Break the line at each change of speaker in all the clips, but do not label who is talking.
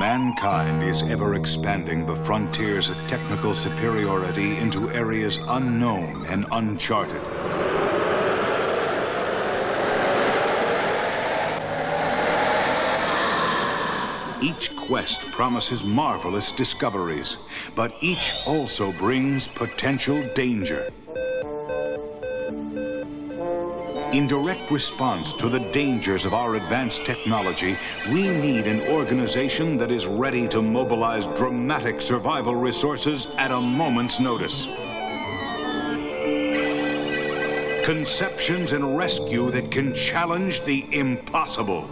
Mankind is ever expanding the frontiers of technical superiority into areas unknown and uncharted. Each quest promises marvelous discoveries, but each also brings potential danger. In direct response to the dangers of our advanced technology, we need an organization that is ready to mobilize dramatic survival resources at a moment's notice. Conceptions and rescue that can challenge the impossible.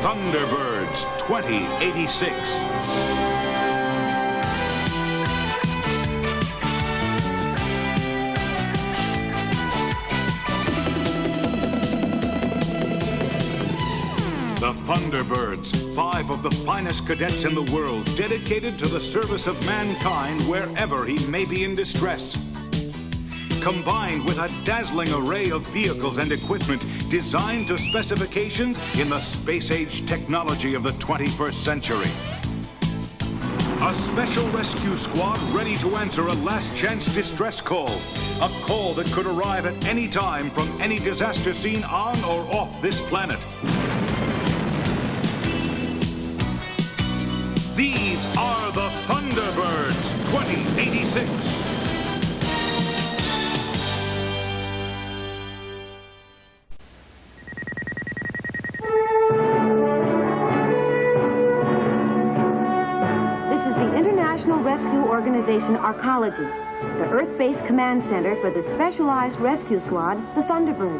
Thunderbirds 2086. The Thunderbirds, 5 of the finest cadets in the world, dedicated to the service of mankind wherever he may be in distress. Combined with a dazzling array of vehicles and equipment designed to specifications in the space-age technology of the 21st century. A special rescue squad ready to answer a last-chance distress call. A call that could arrive at any time from any disaster scene on or off this planet. These are the Thunderbirds 2086.
This is the International Rescue Organization Arcology, the Earth-based command center for the specialized rescue squad, the Thunderbird.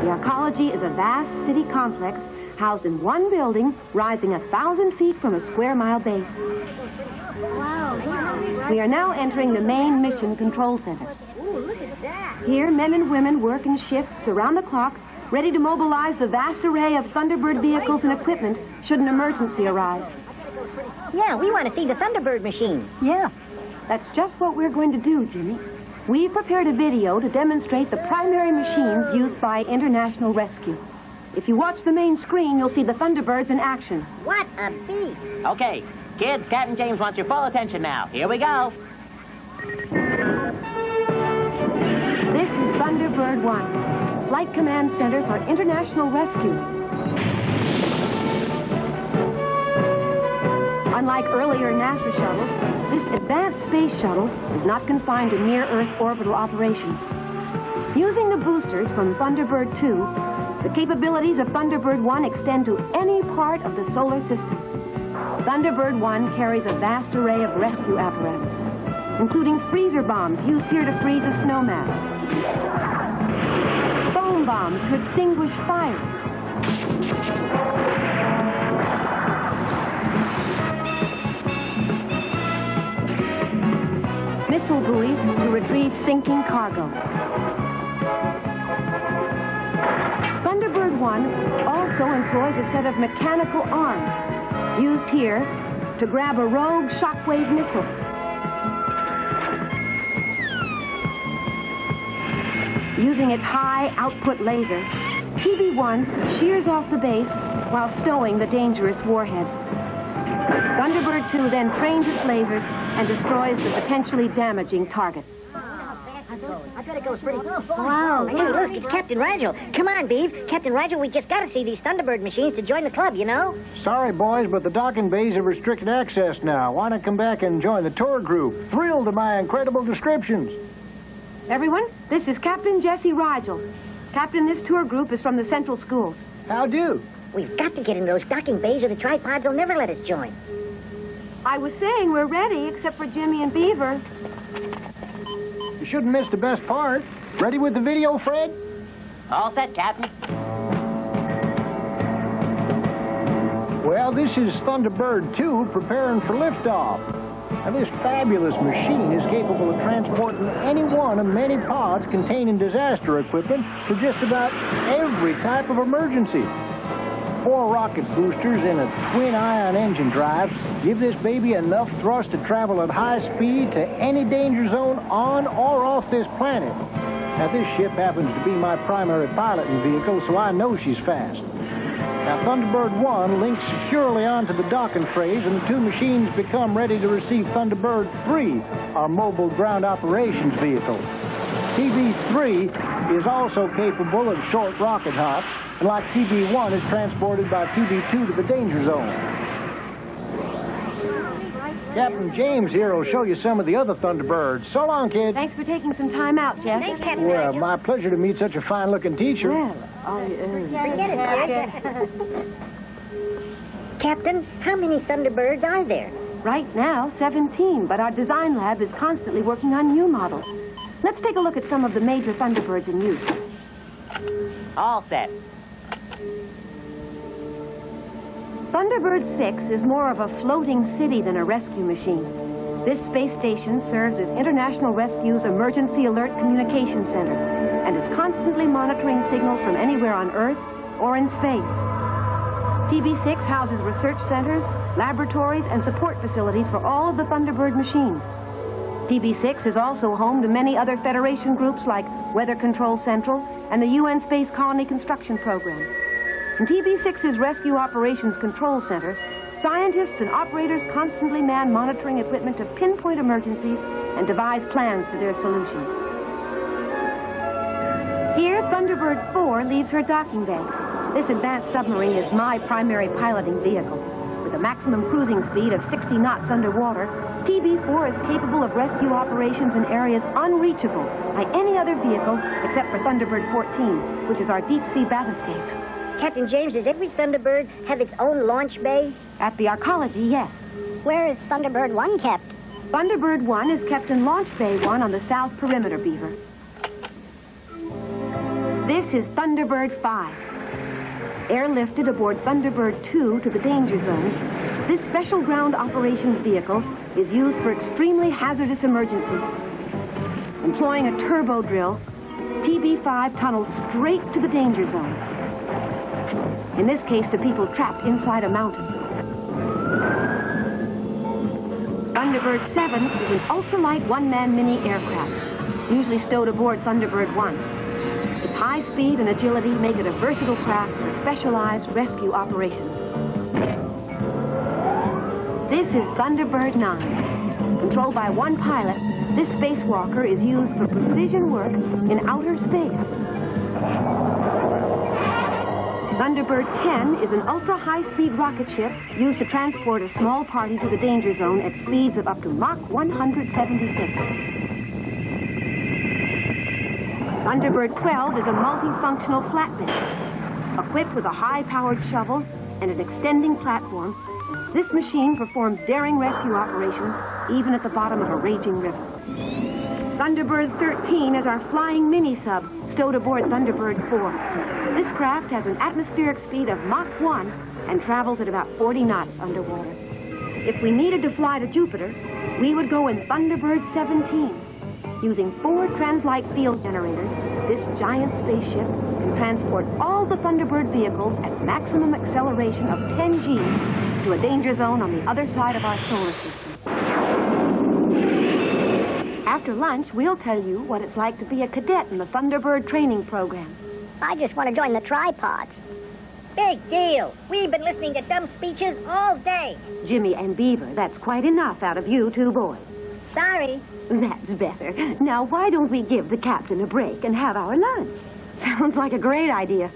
The Arcology is a vast city complex housed in one building, rising 1,000 feet from a square-mile base. Wow. We are now entering the main mission control center. Here, men and women work in shifts around the clock, ready to mobilize the vast array of Thunderbird vehicles and equipment should an emergency arise.
Yeah, we want to see the Thunderbird machine.
Yeah, that's just what we're going to do, Jimmy. We've prepared a video to demonstrate the primary machines used by International Rescue. If you watch the main screen, you'll see the Thunderbirds in action.
What a beat!
Okay, kids, Captain James wants your full attention now. Here we go.
This is Thunderbird 1, Flight Command Center for International Rescue. Unlike earlier NASA shuttles, this advanced space shuttle is not confined to near-Earth orbital operations. Using the boosters from Thunderbird 2, the capabilities of Thunderbird 1 extend to any part of the solar system. Thunderbird 1 carries a vast array of rescue apparatus, including freezer bombs used here to freeze a snowmass, foam bombs to extinguish fires, missile buoys to retrieve sinking cargo. Thunderbird 1 also employs a set of mechanical arms used here to grab a rogue shockwave missile. Using its high output laser, TV-1 shears off the base while stowing the dangerous warhead. Thunderbird 2 then trains its lasers and destroys the potentially damaging target.
I bet it goes pretty... Wow, hey, look, it's Captain Rigel. Come on, Beav. Captain Rigel, we just got to see these Thunderbird machines to join the club, you know?
Sorry, boys, but the docking bays have restricted access now. Want to come back and join the tour group? Thrilled to my incredible descriptions.
Everyone, this is Captain Jesse Rigel. Captain, this tour group is from the Central Schools.
How do?
We've got to get in those docking bays or the tripods will never let us join.
I was saying we're ready, except for Jimmy and Beaver.
You shouldn't miss the best part. Ready with the video, Fred?
All set, Captain.
Well, this is Thunderbird 2 preparing for liftoff. Now, this fabulous machine is capable of transporting any one of many pods containing disaster equipment to just about every type of emergency. 4 rocket boosters and a twin-ion engine drive give this baby enough thrust to travel at high speed to any danger zone on or off this planet. Now, this ship happens to be my primary piloting vehicle, so I know she's fast. Now, Thunderbird 1 links securely onto the docking trays, and the two machines become ready to receive Thunderbird 3, our mobile ground operations vehicle. TB3 is also capable of short rocket hops, and like TB1 is transported by TB2 to the danger zone. Captain James here will show you some of the other Thunderbirds. So long, kids.
Thanks for taking some time out, Jeff.
Thanks, Captain
Well,
Nigel.
my pleasure to meet such a fine-looking teacher.
Well,
Forget it, Jack. Captain, how many Thunderbirds are there?
right now, 17, but our design lab is constantly working on new models. Let's take a look at some of the major Thunderbirds in use.
All set.
Thunderbird 6 is more of a floating city than a rescue machine. This space station serves as International Rescue's Emergency Alert Communication Center and is constantly monitoring signals from anywhere on Earth or in space. TB6 houses research centers, laboratories, and support facilities for all of the Thunderbird machines. TB6 is also home to many other Federation groups like Weather Control Central and the UN Space Colony Construction Program. In TB6's Rescue Operations Control Center, scientists and operators constantly man monitoring equipment to pinpoint emergencies and devise plans for their solutions. Here, Thunderbird 4 leaves her docking bay. This advanced submarine is my primary piloting vehicle. With a maximum cruising speed of 60 knots underwater, TB4 is capable of rescue operations in areas unreachable by any other vehicle except for Thunderbird 14, which is our deep-sea bathyscaphe.
Captain James, does every Thunderbird have its own launch bay?
At the arcology, yes.
Where is Thunderbird 1 kept?
Thunderbird 1 is kept in Launch Bay 1 on the south perimeter, Beaver. This is Thunderbird 5. Airlifted aboard Thunderbird 2 to the danger zone, this special ground operations vehicle is used for extremely hazardous emergencies. Employing a turbo drill, TB5 tunnels straight to the danger zone. In this case, to people trapped inside a mountain. Thunderbird 7 is an ultralight one-man mini aircraft, usually stowed aboard Thunderbird 1. Its high speed and agility make it a versatile craft for specialized rescue operations. This is Thunderbird 9. Controlled by one pilot, this spacewalker is used for precision work in outer space. Thunderbird 10 is an ultra-high-speed rocket ship used to transport a small party to the danger zone at speeds of up to Mach 176. Thunderbird 12 is a multifunctional flatbed. Equipped with a high-powered shovel and an extending platform, this machine performs daring rescue operations even at the bottom of a raging river. Thunderbird 13 is our flying mini-sub stowed aboard Thunderbird 4. This craft has an atmospheric speed of Mach 1 and travels at about 40 knots underwater. If we needed to fly to Jupiter, we would go in Thunderbird 17. Using 4 Translite field generators, this giant spaceship can transport all the Thunderbird vehicles at maximum acceleration of 10 Gs to a danger zone on the other side of our solar system. After lunch, we'll tell you what it's like to be a cadet in the Thunderbird training program.
I just want to join the tripods. Big deal. We've been listening to dumb speeches all day.
Jimmy and Beaver, that's quite enough out of you two boys.
Sorry.
That's better. Now, why don't we give the captain a break and have our lunch? Sounds like a great idea.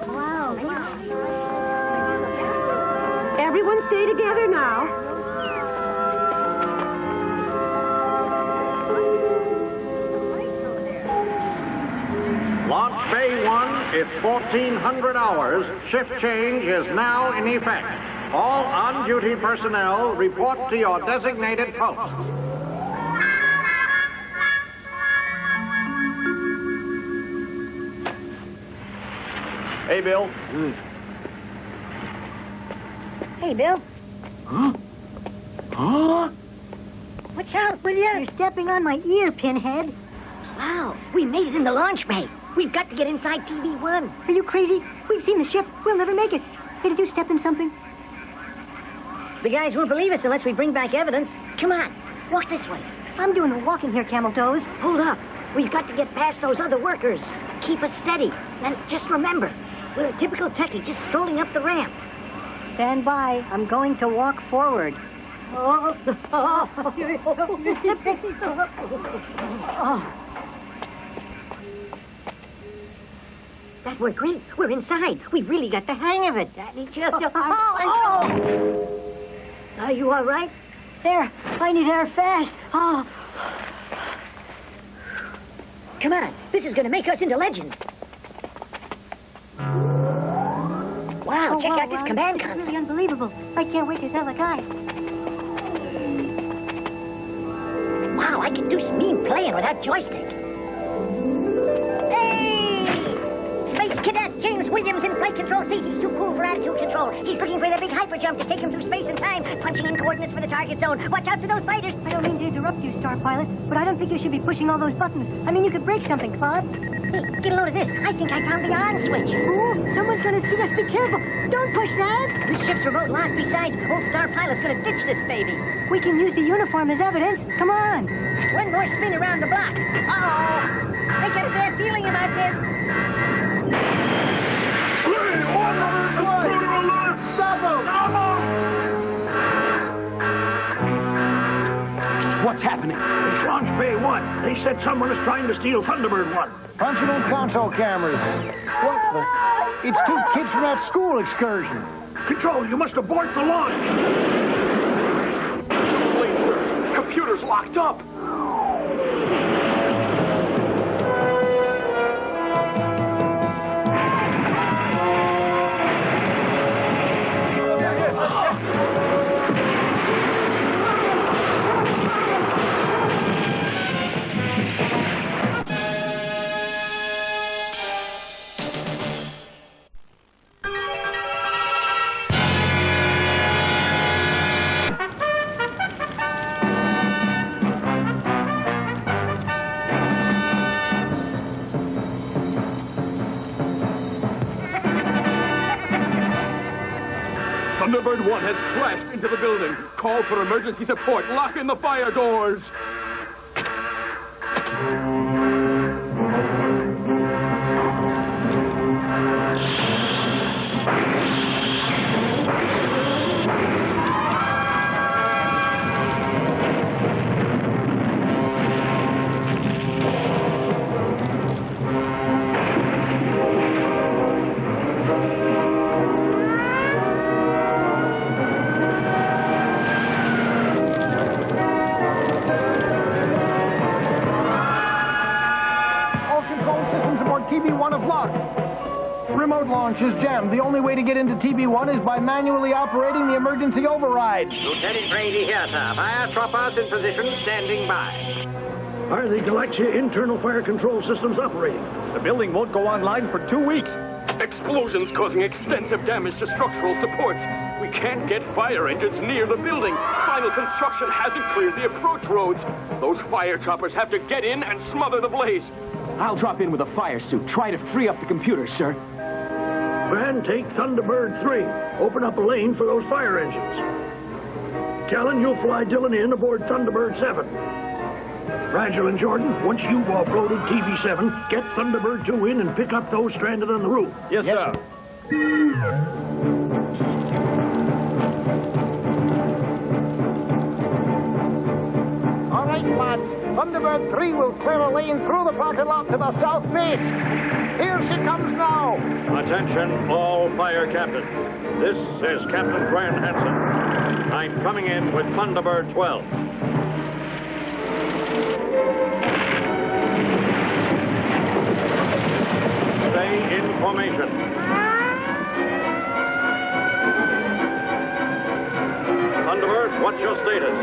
Wow.
Everyone stay together now.
Launch Bay 1 is 1400 hours. Shift change is now in effect. All on-duty personnel report to your designated post.
Hey, Bill.
Hey, Bill.
Huh? Huh?
Watch out, will you? You're stepping on my ear, Pinhead. Wow, we made it in the launch bay. We've got to get inside TV1.
Are you crazy? We've seen the ship. We'll never make it. Hey, did you step in something?
The guys won't believe us unless we bring back evidence. Come on, walk this way.
I'm doing the walking here, Camel Toes.
Hold up. We've got to get past those other workers. Keep us steady. And just remember, we're a typical techie just strolling up the ramp.
Stand by. I'm going to walk forward.
That worked great. We're inside. We've really got the hang of it. Are you all right?
There. I need air fast. Oh.
Come on. This is going to make us into legends. Wow, check out this command console.
It's really unbelievable. I can't wait to tell the guy.
Wow, I can do some mean playing with that joystick. Space Cadet James Williams in flight control seat. He's too cool for attitude control. He's looking for the big hyper jump to take him through space and time, punching in coordinates for the target zone. Watch out for those fighters.
I don't mean to interrupt you, Star Pilot, but I don't think you should be pushing all those buttons. I mean, you could break something, Claude.
Hey, get a load of this. I think I found the on switch.
Oh, someone's gonna see us. Be careful. Don't push that.
This ship's remote locked. Besides, old Star Pilot's gonna ditch this baby.
We can use the uniform as evidence. Come on.
One more spin around the block. Uh-oh. I got a bad feeling about this.
What's happening?
It's launch bay 1. They said someone is trying to steal Thunderbird 1.
Functional console cameras. What the? It's 2 kids from that school excursion.
Control, you must abort the launch.
Too late, sir. Computer's locked up. Thunderbird 1 has crashed into the building. Call for emergency support. Lock in the fire doors.
TB1 is locked. Remote launch is jammed. The only way to get into TB1 is by manually operating the emergency override.
Lieutenant Brady here, sir. Fire troopers in position, standing by.
Are the Galaxia internal fire control systems operating?
The building won't go online for 2 weeks. Explosions causing extensive damage to structural supports. We can't get fire engines near the building. Final construction hasn't cleared the approach roads. Those fire choppers have to get in and smother the blaze. I'll drop in with a fire suit. Try to free up the computer, sir.
Van, take Thunderbird 3. Open up a lane for those fire engines. Kallen, you'll fly Dylan in aboard Thunderbird 7. Rigel and Jordan, once you've offloaded TV7, get Thunderbird 2 in and pick up those stranded on the roof.
Yes, sir.
All right, lads. Thunderbird 3 will clear a lane through the parking lot to the south base. Here she comes now.
Attention, all fire captains. This is Captain Brian Hansen. I'm coming in with Thunderbird 12. Stay in formation. Thunderbird, what's your status?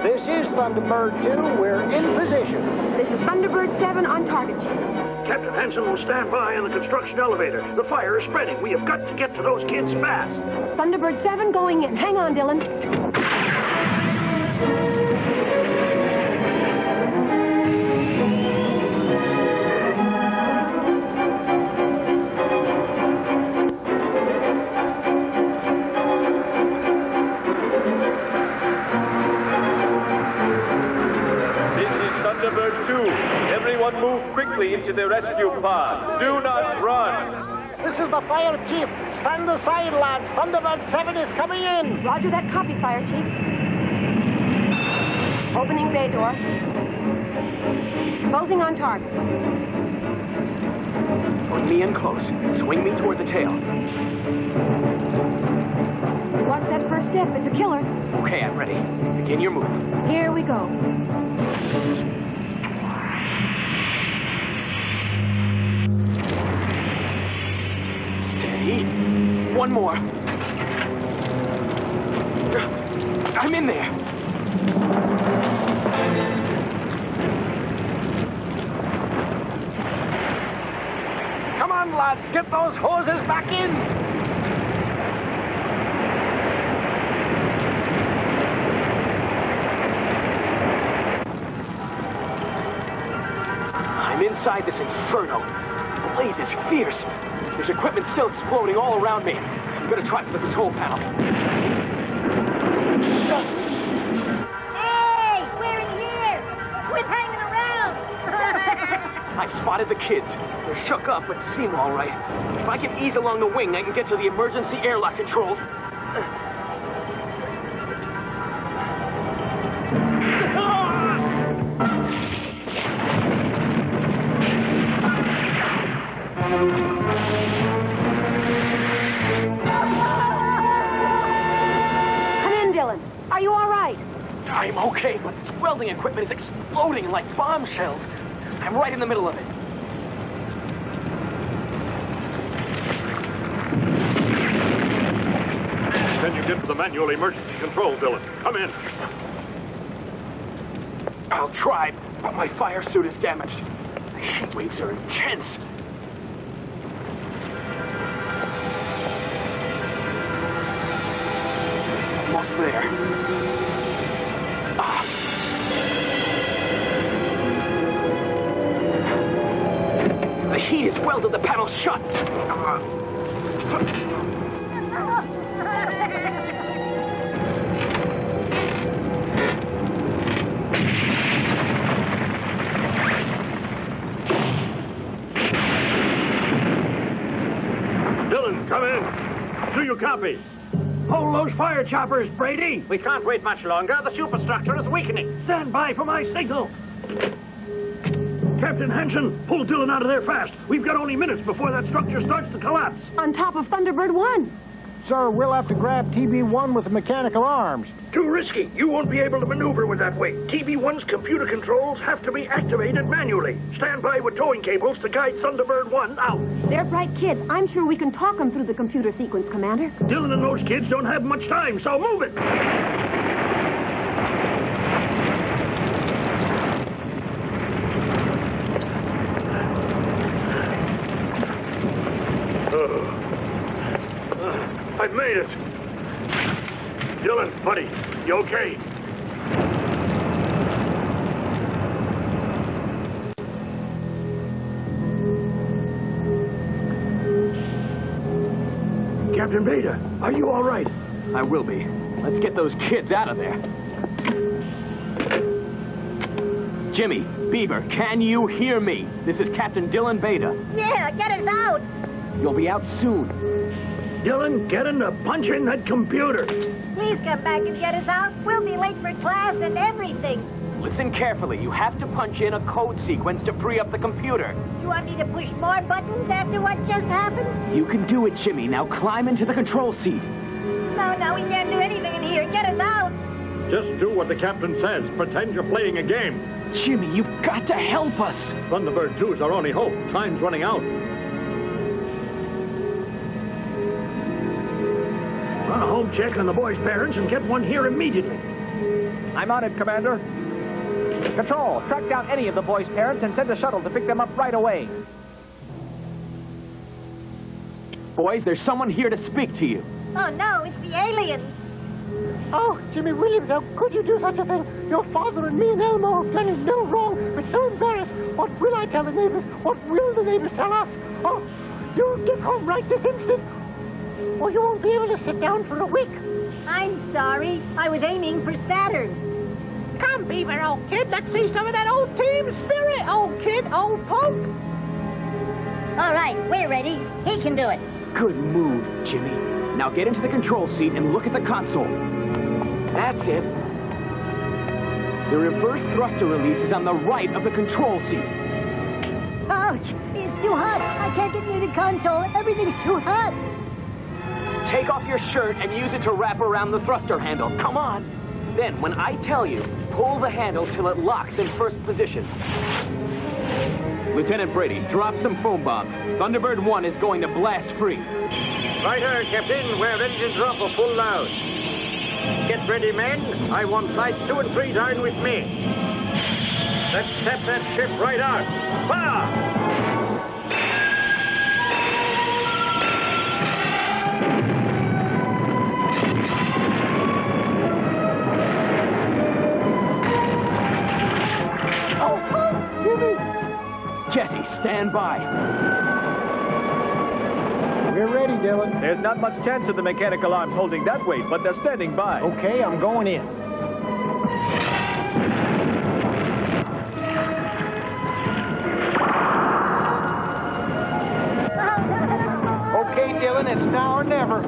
This is Thunderbird 2. We're in position.
This is Thunderbird 7 on target, Chief.
Captain Hansen will stand by in the construction elevator. The fire is spreading. We have got to get to those kids fast.
Thunderbird 7 going in. Hang on, Dylan.
Thunderbird 2. Everyone move quickly into the rescue pod. Do not run.
This is the fire chief. Stand aside, lads. Thunderbird 7 is coming in.
Roger that copy, Fire Chief. Opening bay door. Closing on target.
Bring me in close. Swing me toward the tail.
Watch that first step. It's a killer.
Okay, I'm ready. Begin your move.
Here we go.
Steady. One more. I'm in there.
Come on, lads. Get those hoses back in.
I'm inside this inferno. The blaze is fierce. There's equipment still exploding all around me. I'm gonna try for the control panel.
Hey, we're in here. Quit hanging around.
I've spotted the kids. They're shook up, but seem all right. If I can ease along the wing, I can get to the emergency airlock controls.
Come in, Dylan. Are you all right?
I'm okay, but this welding equipment is exploding like bombshells. I'm right in the middle of it.
Can you get to the manual emergency control, Dylan? Come in.
I'll try, but my fire suit is damaged. The heat waves are intense. Almost there. Ah. The heat has welded the panel shut.
Dylan, come in. Do you copy?
Hold those fire choppers, Brady.
We can't wait much longer. The superstructure is weakening.
Stand by for my signal. Captain Hansen, pull Dylan out of there fast. We've got only minutes before that structure starts to collapse.
On top of Thunderbird 1.
Sir, we'll have to grab TB1 with the mechanical arms.
Too risky. You won't be able to maneuver with that weight. TB1's computer controls have to be activated manually. Stand by with towing cables to guide Thunderbird 1 out.
They're bright kids. I'm sure we can talk them through the computer sequence, Commander.
Dylan and those kids don't have much time, so move it.
I've made it. Dylan, buddy, you okay?
Captain Beta, are you all right?
I will be. Let's get those kids out of there. Jimmy, Beaver, can you hear me? This is Captain Dylan Beta.
Yeah, get us out.
You'll be out soon.
Dylan, get in to punch in that computer.
Please come back and get us out. We'll be late for class and everything.
Listen carefully. You have to punch in a code sequence to free up the computer.
You want me to push more buttons after what just happened?
You can do it, Jimmy. Now climb into the control seat.
No, we can't do anything in here. Get us out.
Just do what the captain says. Pretend you're playing a game.
Jimmy, you've got to help us.
Thunderbird 2 is our only hope. Time's running out.
Run a home check on the boys' parents and get one here immediately.
I'm on it, Commander. Control, track down any of the boys' parents and send a shuttle to pick them up right away.
Boys, there's someone here to speak to you.
Oh, no, it's the aliens.
Oh, Jimmy Williams, how could you do such a thing? Your father and me and Elmo have done no wrong. We're so embarrassed. What will I tell the neighbors? What will the neighbors tell us? Oh, you get home right this instant, or you won't be able to sit down for a week.
I'm sorry. I was aiming for Saturn.
Come, Beaver, old kid, let's see some of that old team spirit, old kid, old punk.
All right, we're ready. He can do it.
Good move, Jimmy. Now get into the control seat and look at the console. That's it. The reverse thruster release is on the right of the control seat.
Ouch! It's too hot. I can't get near the console. Everything's too hot.
Take off your shirt and use it to wrap around the thruster handle. Come on. Then, when I tell you, pull the handle till it locks in first position. Lieutenant Brady, drop some foam bombs. Thunderbird 1 is going to blast free.
Righto, Captain. We're ready to drop a full load. Get ready, men. I want flights 2 and 3 down with me. Let's step that ship right out. Fire!
Jesse, stand by.
We're ready, Dylan.
There's not much chance of the mechanical arms holding that weight, but they're standing by.
Okay, I'm going in. Okay, Dylan, it's now or never.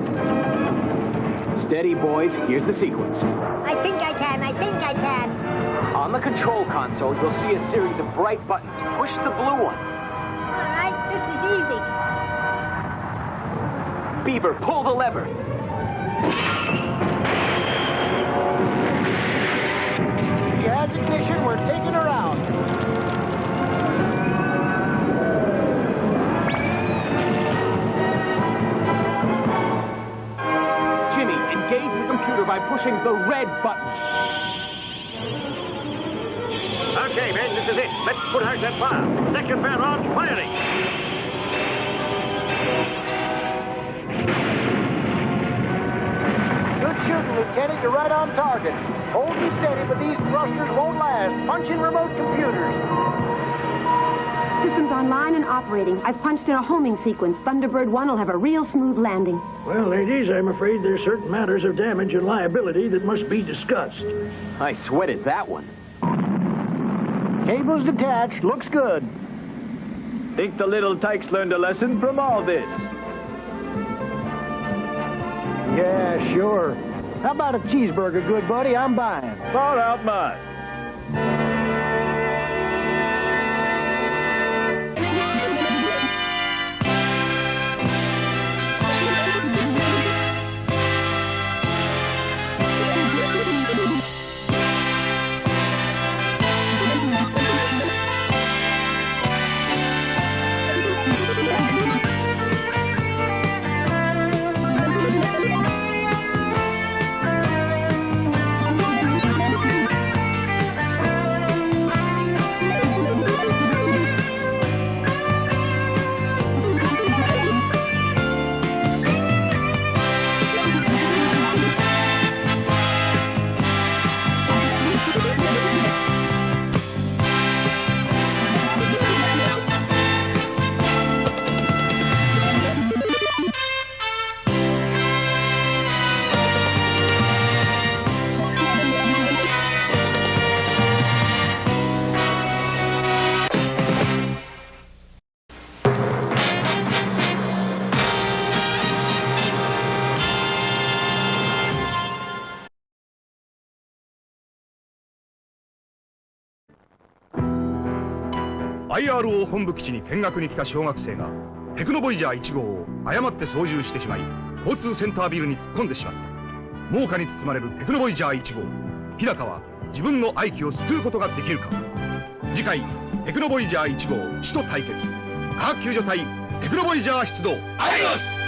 Steady, boys. Here's the sequence.
I think I can.
On the control console, you'll see a series of bright buttons. Push the blue one.
All right, this is easy.
Beaver, pull the lever.
She has ignition. We're taking her out.
Jimmy, engage the computer by pushing the red button.
Okay, men, this is it. Let's put out that fire. Second barrage firing.
Good shooting, Lieutenant. You're right on target. Hold me steady, but these thrusters won't last. Punch in remote computers.
Systems online and operating. I've punched in a homing sequence. Thunderbird 1 will have a real smooth landing.
Well, ladies, I'm afraid there's certain matters of damage and liability that must be discussed.
I sweated that one.
Cable's detached. Looks good.
Think the little tykes learned a lesson from all this.
Yeah, sure. How about a cheeseburger, good buddy? I'm buying.
Far out mine.
IRO 本部基地に見学に来た小学生がテクノボイジャー1号を誤って操縦してしまい交通センタービルに突っ込んでしまった。猛火に包まれるテクノボイジャー1号、日高は自分の愛機を救うことができるか。次回テクノボイジャー1号死と対決、科学救助隊テクノボイジャー出動。アイオス。